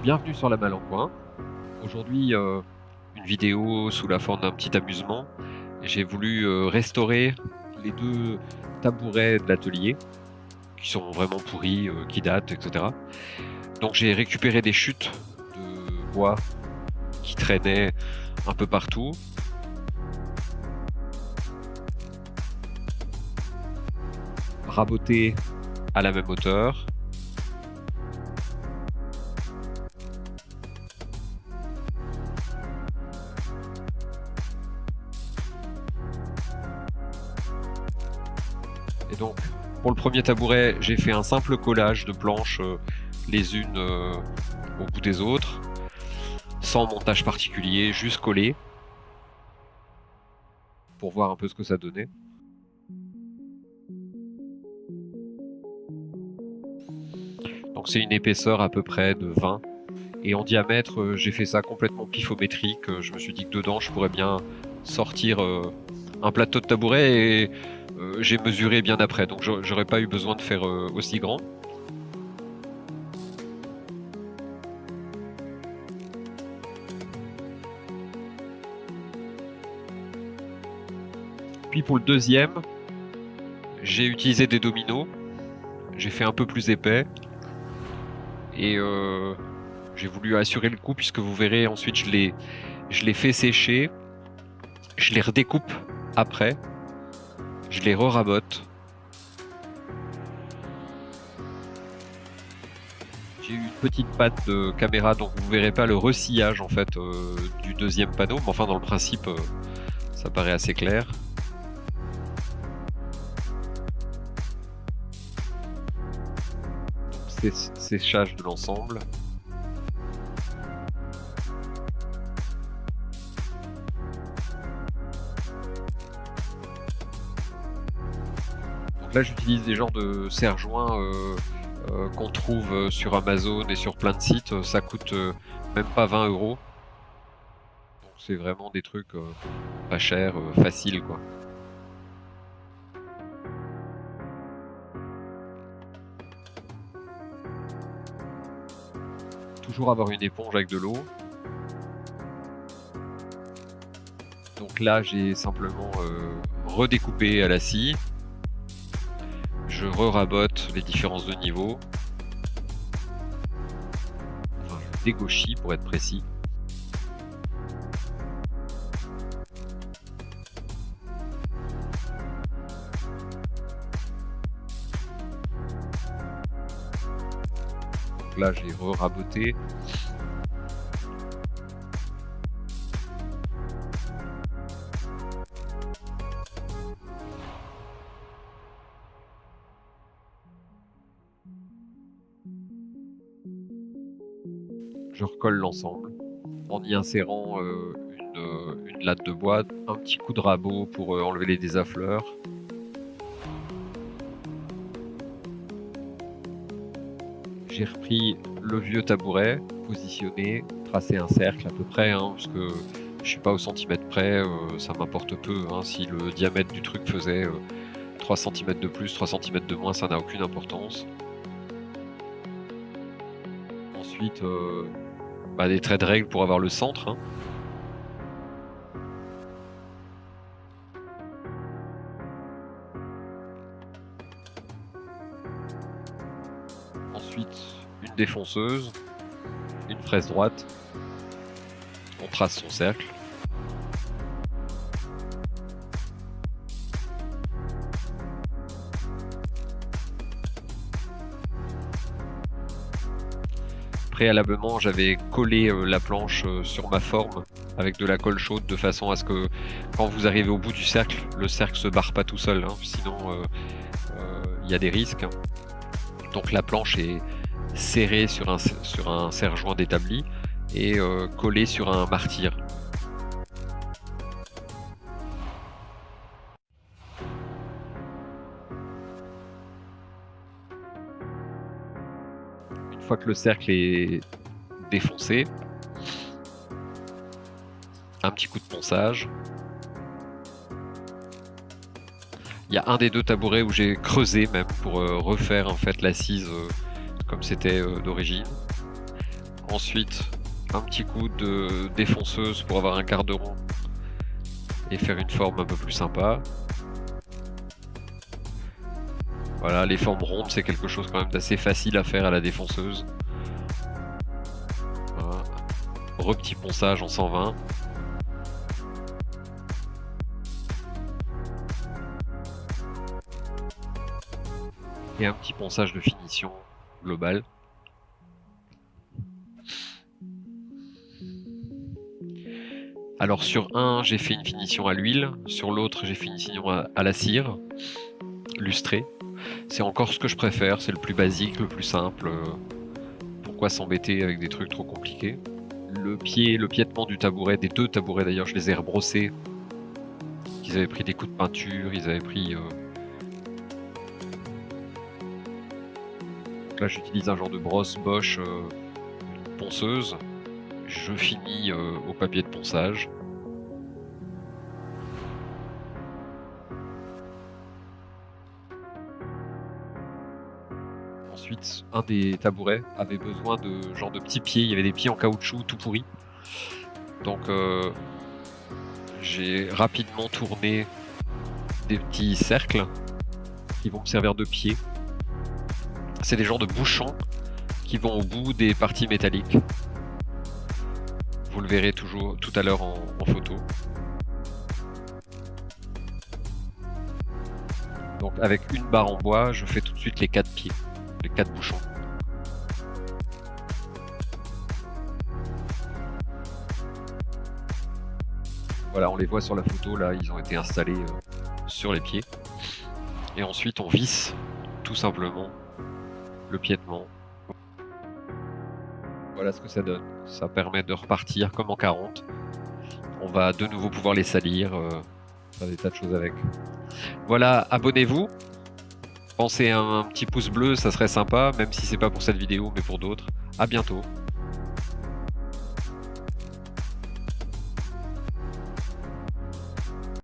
Bienvenue sur la Malle en Coin. Aujourd'hui, une vidéo sous la forme d'un petit amusement. J'ai voulu restaurer les deux tabourets de l'atelier qui sont vraiment pourris, qui datent, etc. Donc j'ai récupéré des chutes de bois qui traînaient un peu partout. Raboté à la même hauteur. Et donc, pour le premier tabouret, j'ai fait un simple collage de planches les unes au bout des autres, sans montage particulier, juste collé, pour voir un peu ce que ça donnait. Donc c'est une épaisseur à peu près de 20. Et en diamètre, j'ai fait ça complètement pifométrique. Je me suis dit que dedans, je pourrais bien sortir un plateau de tabouret et j'ai mesuré bien après. Donc j'aurais pas eu besoin de faire aussi grand. Puis pour le deuxième, j'ai utilisé des dominos. J'ai fait un peu plus épais. Et j'ai voulu assurer le coup puisque vous verrez ensuite je les fais sécher. Je les redécoupe après. Je les re-rabote. J'ai eu une petite patte de caméra, donc vous verrez pas le ressillage en fait du deuxième panneau, mais enfin dans le principe ça paraît assez clair. Donc, séchage de l'ensemble. Donc là j'utilise des genres de serre-joints qu'on trouve sur Amazon et sur plein de sites. Ça coûte même pas 20 €. Donc c'est vraiment des trucs pas chers, faciles quoi. Toujours avoir une éponge avec de l'eau. Donc là j'ai simplement redécoupé à la scie. Je re-rabote les différences de niveau. Enfin, je dégauchis pour être précis. Donc là j'ai re-raboté. Je recolle l'ensemble en y insérant une latte de bois, un petit coup de rabot pour enlever les désaffleurs. J'ai repris le vieux tabouret, positionné, tracé un cercle à peu près, parce que je suis pas au centimètre près, ça m'importe peu. Si le diamètre du truc faisait 3 cm de plus, 3 cm de moins, ça n'a aucune importance. Ensuite, des traits de règle pour avoir le centre. Ensuite, une défonceuse, une fraise droite. On trace son cercle. Préalablement, j'avais collé la planche sur ma forme avec de la colle chaude de façon à ce que quand vous arrivez au bout du cercle, le cercle se barre pas tout seul, sinon il y a des risques. Donc la planche est serrée sur un serre-joint d'établi et collée sur un martyr. Une fois que le cercle est défoncé, un petit coup de ponçage. Il y a un des deux tabourets où j'ai creusé même pour refaire en fait l'assise comme c'était d'origine. Ensuite, un petit coup de défonceuse pour avoir un quart de rond et faire une forme un peu plus sympa. Voilà, les formes rondes, c'est quelque chose quand même d'assez facile à faire à la défonceuse. Voilà. Petit ponçage en 120. Et un petit ponçage de finition global. Alors sur un, j'ai fait une finition à l'huile, sur l'autre, j'ai fait une finition à la cire, lustrée. C'est encore ce que je préfère, c'est le plus basique, le plus simple. Pourquoi s'embêter avec des trucs trop compliqués? Le piétement du tabouret, des deux tabourets d'ailleurs, je les ai rebrossés. Ils avaient pris des coups de peinture, ils avaient pris... Là j'utilise un genre de brosse Bosch, une ponceuse. Je finis au papier de ponçage. Ensuite, un des tabourets avait besoin de genre de petits pieds. Il y avait des pieds en caoutchouc tout pourris. Donc j'ai rapidement tourné des petits cercles qui vont me servir de pieds. C'est des genres de bouchons qui vont au bout des parties métalliques. Vous le verrez toujours tout à l'heure en photo. Donc avec une barre en bois, je fais tout de suite les 4 pieds, les 4 bouchons. Voilà, on les voit sur la photo, là, ils ont été installés sur les pieds. Et ensuite, on visse tout simplement le piétement. Voilà ce que ça donne. Ça permet de repartir comme en 40. On va de nouveau pouvoir les salir, faire des tas de choses avec. Voilà, abonnez-vous. Pensez à un petit pouce bleu, ça serait sympa, même si c'est pas pour cette vidéo, mais pour d'autres. À bientôt.